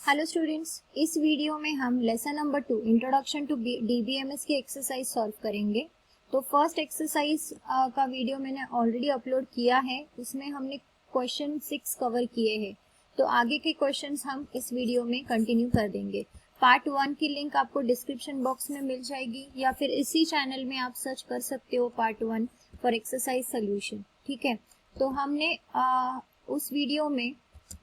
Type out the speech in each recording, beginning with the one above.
Hello students, इस video में हम lesson number 2 introduction to DBMS की एक्सरसाइज सॉल्व करेंगे। तो फर्स्ट एक्सरसाइज का वीडियो मैंने ऑलरेडी अपलोड किया है, उसमें हमने क्वेश्चन 6 कवर किए हैं। तो आगे के क्वेश्चंस हम इस वीडियो में कंटिन्यू कर देंगे। पार्ट 1 की लिंक आपको डिस्क्रिप्शन बॉक्स में मिल जाएगी या फिर इसी चैनल में आप सर्च कर सकते हो पार्ट 1 फॉर एक्सरसाइज सोल्यूशन। ठीक है, तो हमने उस वीडियो में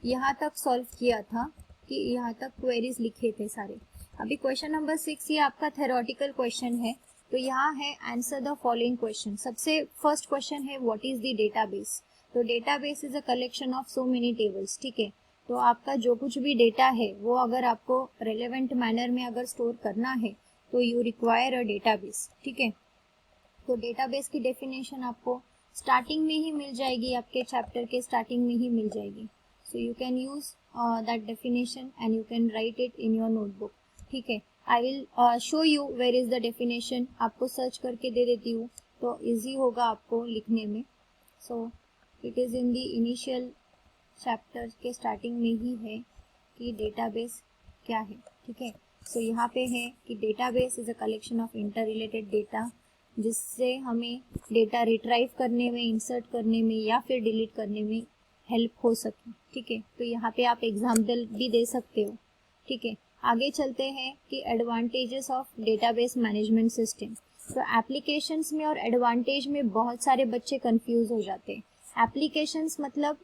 यहाँ तक सॉल्व किया था कि यहाँ तक क्वेरीज लिखे थे सारे। अभी क्वेश्चन नंबर 6 ये आपका थ्योरेटिकल क्वेश्चन है। तो यहाँ है आंसर द फॉलोइंग क्वेश्चन। सबसे फर्स्ट क्वेश्चन है व्हाट इज द डेटाबेस। तो database is a collection of so many tables. ठीक है, तो आपका जो कुछ भी डेटा है वो अगर आपको रेलेवेंट मैनर में अगर स्टोर करना है तो यू रिक्वायर अ डेटाबेस। ठीक है, तो डेटाबेस की डेफिनेशन आपको स्टार्टिंग में ही मिल जाएगी, आपके चैप्टर के स्टार्टिंग में ही मिल जाएगी। So you can use that definition and you can write it in your notebook. ठीक है, I will show you where is the definition. आपको सर्च करके दे देती हूँ तो इजी होगा आपको लिखने में। So it is in the initial chapter के स्टार्टिंग में ही है कि डेटाबेस क्या है। ठीक है, सो यहाँ पे है कि database is a collection of inter related data, जिससे हमें डेटा रिट्राइव करने में, इंसर्ट करने में या फिर डिलीट करने में हेल्प हो सके। ठीक है, तो यहाँ पे आप एग्जाम्पल भी दे सकते हो। ठीक है, आगे चलते हैं कि advantages of database management system. तो एप्लीकेशंस में और एडवांटेज में बहुत सारे बच्चे कंफ्यूज हो जाते हैं। एप्लीकेशंस मतलब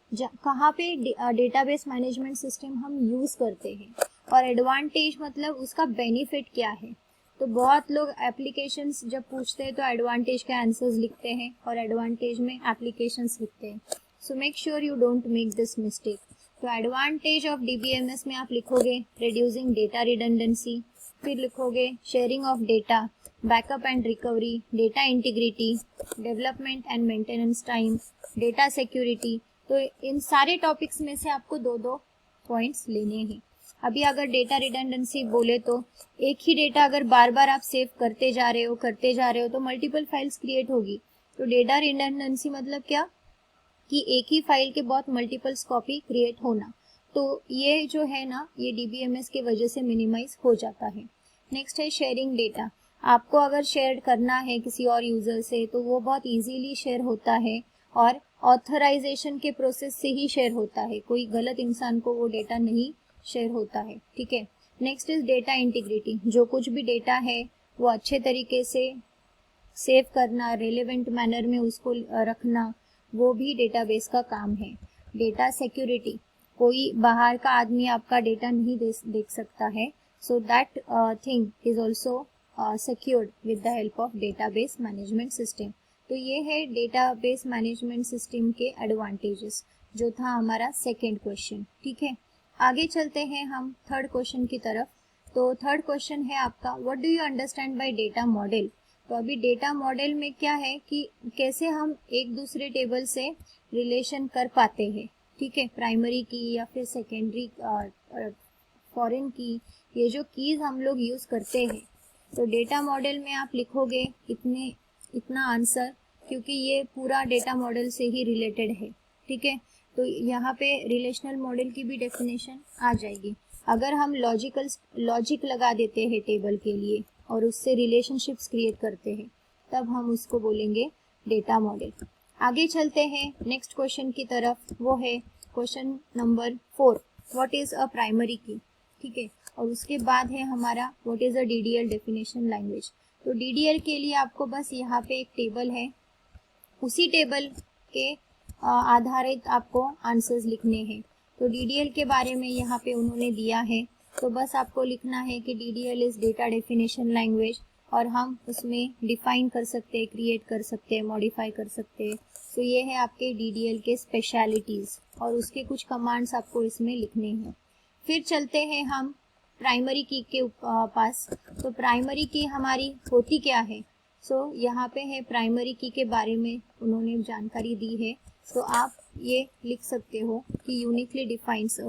कहाँ पे डेटाबेस मैनेजमेंट सिस्टम हम यूज़ करते हैं, और एडवांटेज मतलब उसका बेनिफिट क्या है। तो बहुत लोग एप्लीकेशंस जब पूछते हैं तो एडवांटेज के आंसर्स लिखते हैं और एडवांटेज में एप्लीकेशंस लिखते हैं। So make sure you don't make this mistake. तो एडवांटेज ऑफ डीबीएमएस में आप लिखोगे रिड्यूसिंग डेटा रिडंडेंसी, फिर लिखोगे sharing of data, backup and recovery, data integrity, development and maintenance time, data security. तो इन सारे टॉपिक्स में से आपको दो दो पॉइंट्स लेने हैं। अभी अगर डेटा रिडंडेंसी बोले तो एक ही डेटा अगर बार बार आप सेव करते जा रहे हो तो मल्टीपल फाइल्स क्रिएट होगी। तो डेटा रिडंडेंसी मतलब क्या कि एक ही फाइल के बहुत मल्टीपल्स कॉपी क्रिएट होना। तो ये जो है ना, ये डीबीएमएस के वजह से मिनिमाइज हो जाता है। नेक्स्ट है शेयरिंग डेटा। आपको अगर शेयर करना है किसी और यूजर से तो वो बहुत इजीली शेयर होता है और ऑथराइजेशन के प्रोसेस से ही शेयर होता है। कोई गलत इंसान को वो डेटा नहीं शेयर होता है। ठीक है, नेक्स्ट इज डेटा इंटीग्रिटी। जो कुछ भी डेटा है वो अच्छे तरीके से सेव करना, रेलेवेंट मैनर में उसको रखना, वो भी डेटाबेस का काम है। डेटा सिक्योरिटी, कोई बाहर का आदमी आपका डेटा नहीं देख सकता है। So that thing is also secured with the help of database management system. तो ये है डेटाबेस मैनेजमेंट सिस्टम के एडवांटेजेस, जो था हमारा सेकेंड क्वेश्चन। ठीक है, आगे चलते हैं हम थर्ड क्वेश्चन की तरफ। तो थर्ड क्वेश्चन है आपका what do you understand by data model. तो अभी डेटा मॉडल में क्या है कि कैसे हम एक दूसरे टेबल से रिलेशन कर पाते हैं। ठीक है, प्राइमरी की या फिर सेकेंडरी फॉरेन की, ये जो कीज हम लोग यूज करते हैं। तो डेटा मॉडल में आप लिखोगे इतना आंसर, क्योंकि ये पूरा डेटा मॉडल से ही रिलेटेड है। ठीक है, तो यहाँ पे रिलेशनल मॉडल की भी डेफिनेशन आ जाएगी। अगर हम लॉजिक लगा देते हैं टेबल के लिए और उससे रिलेशनशिप्स क्रिएट करते हैं, तब हम उसको बोलेंगे डेटा मॉडल। आगे चलते हैं नेक्स्ट क्वेश्चन की तरफ, वो है question number 4, what is a primary की। ठीक है, और उसके बाद है हमारा what is a DDL definition language. तो डीडीएल के लिए आपको बस यहाँ पे एक टेबल है, उसी टेबल के आधारित आपको आंसर्स लिखने हैं। तो डीडीएल के बारे में यहाँ पे उन्होंने दिया है, तो बस आपको लिखना है कि DDL is data definition language, और हम उसमें डिफाइन कर सकते हैं, क्रिएट कर सकते हैं, मॉडिफाई कर सकते हैं। तो ये है आपके डीडीएल के स्पेशलिटीज़, और उसके कुछ कमांड्स आपको इसमें लिखने हैं। फिर चलते हैं हम प्राइमरी की के पास। तो प्राइमरी की हमारी होती क्या है। सो यहाँ पे है प्राइमरी की के बारे में उन्होंने जानकारी दी है। तो आप ये लिख सकते हो कि uniquely defines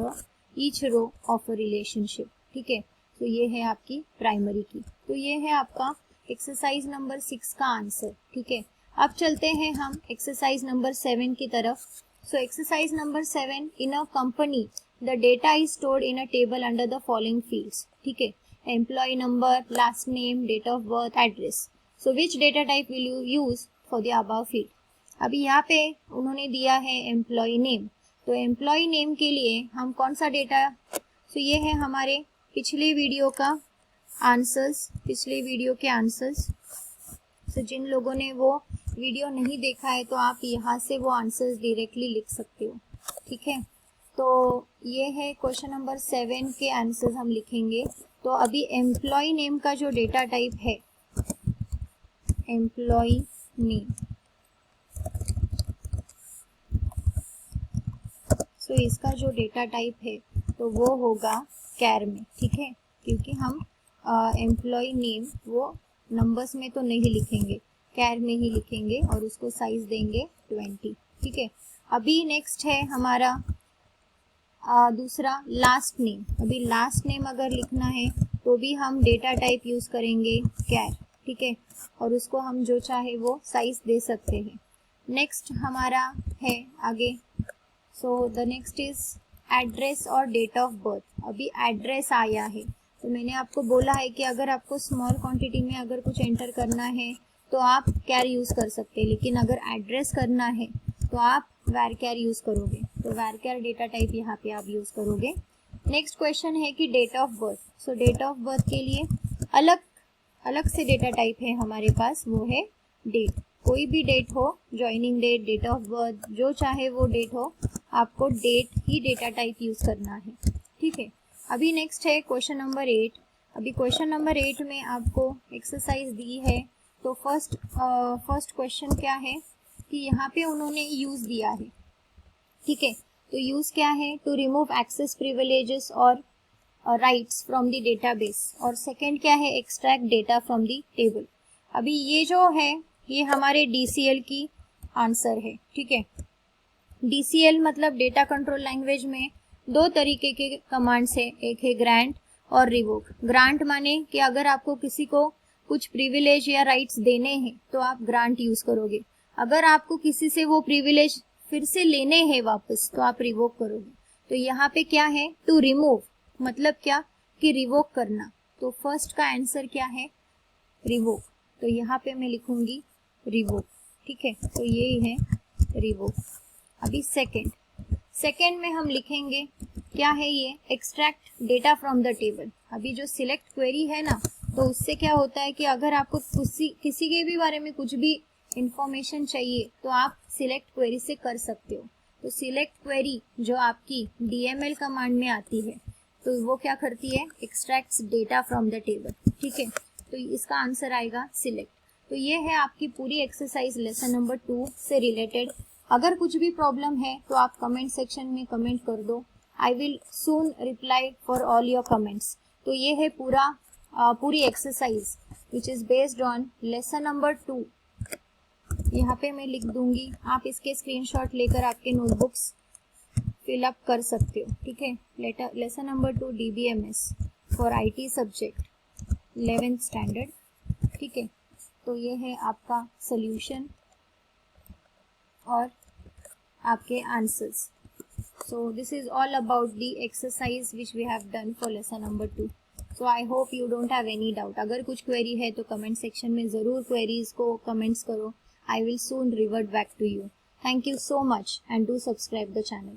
each row of a relationship. ठीक है, तो ये है आपकी प्राइमरी की। तो ये है आपका एक्सरसाइज नंबर 6 का आंसर। ठीक है, अब चलते हैं हम एक्सरसाइज नंबर 7 की तरफ। So exercise number 7, in a company the data is stored in a table under the following fields, ठीक है, employee number, last name, date of birth, address. So which data type will you use for the above field. अभी यहाँ पे उन्होंने दिया है employee name, तो employee name के लिए हम कौन सा डेटा, सो ये है हमारे पिछले वीडियो का आंसर्स, पिछले वीडियो के आंसर्स। सो जिन लोगों ने वो वीडियो नहीं देखा है तो आप यहाँ से वो आंसर्स डायरेक्टली लिख सकते हो, ठीक है। तो ये है क्वेश्चन नंबर 7 के आंसर्स हम लिखेंगे। तो अभी एम्प्लॉय नेम का जो डेटा टाइप है, एम्प्लॉय नेम, सो इसका जो डेटा टाइप है तो वो होगा कैर में, ठीक है, क्योंकि हम एम्प्लॉय नेम वो नंबर्स में तो नहीं लिखेंगे, कैर में ही लिखेंगे और उसको साइज देंगे 20, ठीक है। अभी नेक्स्ट है हमारा दूसरा लास्ट नेम। अभी लास्ट नेम अगर लिखना है तो भी हम डेटा टाइप यूज करेंगे कैर, ठीक है, और उसको हम जो चाहे वो साइज दे सकते हैं। नेक्स्ट हमारा है आगे, so the next is address और डेट ऑफ बर्थ। अभी एड्रेस आया है तो मैंने आपको बोला है कि अगर आपको स्मॉल क्वांटिटी में अगर कुछ एंटर करना है तो आप कैर यूज कर सकते हैं, लेकिन अगर एड्रेस करना है तो आप वैर कैर यूज करोगे, तो वैर कैर डेटा टाइप यहाँ पे आप यूज करोगे। नेक्स्ट क्वेश्चन है कि date of birth. So date of birth के लिए अलग अलग से डेटा टाइप है हमारे पास, वो है डेट। कोई भी डेट हो, joining date, date of birth, जो चाहे वो डेट हो, आपको डेट ही डेटा टाइप यूज करना है, ठीक है। अभी नेक्स्ट है क्वेश्चन नंबर 8। अभी क्वेश्चन नंबर 8 में आपको एक्सरसाइज दी है। तो फर्स्ट क्वेश्चन क्या है कि यहाँ पे उन्होंने यूज दिया है, ठीक है। तो यूज क्या है, टू रिमूव एक्सेस प्रिविलेजेस और राइट्स फ्रॉम द डेटाबेस, और सेकंड क्या है, extract data from the table. अभी ये जो है ये हमारे डीसीएल की आंसर है, ठीक है। डीसीएल मतलब डेटा कंट्रोल लैंग्वेज में दो तरीके के कमांड्स है, एक है ग्रांट और रिवोक। ग्रांट माने कि अगर आपको किसी को कुछ प्रिविलेज या राइट्स देने हैं तो आप ग्रांट यूज करोगे, अगर आपको किसी से वो प्रिविलेज फिर से लेने हैं वापस तो आप रिवोक करोगे। तो यहाँ पे क्या है, टू रिमूव मतलब क्या कि रिवोक करना, तो फर्स्ट का आंसर क्या है, रिवोक। तो यहाँ पे मैं लिखूंगी रिवोक, ठीक है, तो ये है रिवोक। अभी सेकेंड में हम लिखेंगे क्या है ये, extract data from the table. अभी जो सिलेक्ट क्वेरी है ना, तो उससे क्या होता है कि अगर आपको किसी के भी बारे में कुछ भी इंफॉर्मेशन चाहिए तो आप सिलेक्ट क्वेरी से कर सकते हो। तो सिलेक्ट क्वेरी जो आपकी डीएमएल कमांड में आती है तो वो क्या करती है, extracts data from the table, ठीक है। तो इसका आंसर आएगा सिलेक्ट। तो ये है आपकी पूरी एक्सरसाइज लेसन नंबर 2 से रिलेटेड। अगर कुछ भी प्रॉब्लम है तो आप कमेंट सेक्शन में कमेंट कर दो, I will soon reply for all your comments. तो ये है पूरी exercise which is based on lesson number 2। यहाँ पे मैं लिख दूंगी, आप इसके स्क्रीनशॉट लेकर आपके नोटबुक्स फिल अप कर सकते हो, ठीक है। Lesson number 2 DBMS for IT subject 11th standard, ठीक है। तो ये है आपका सोल्यूशन और आपके answers. So this is all about the exercise which we have done for lesson number 2. So I hope you don't have any doubt. अगर कुछ query है तो comment section में ज़रूर queries को comments करो. I will soon revert back to you. Thank you so much and do subscribe the channel.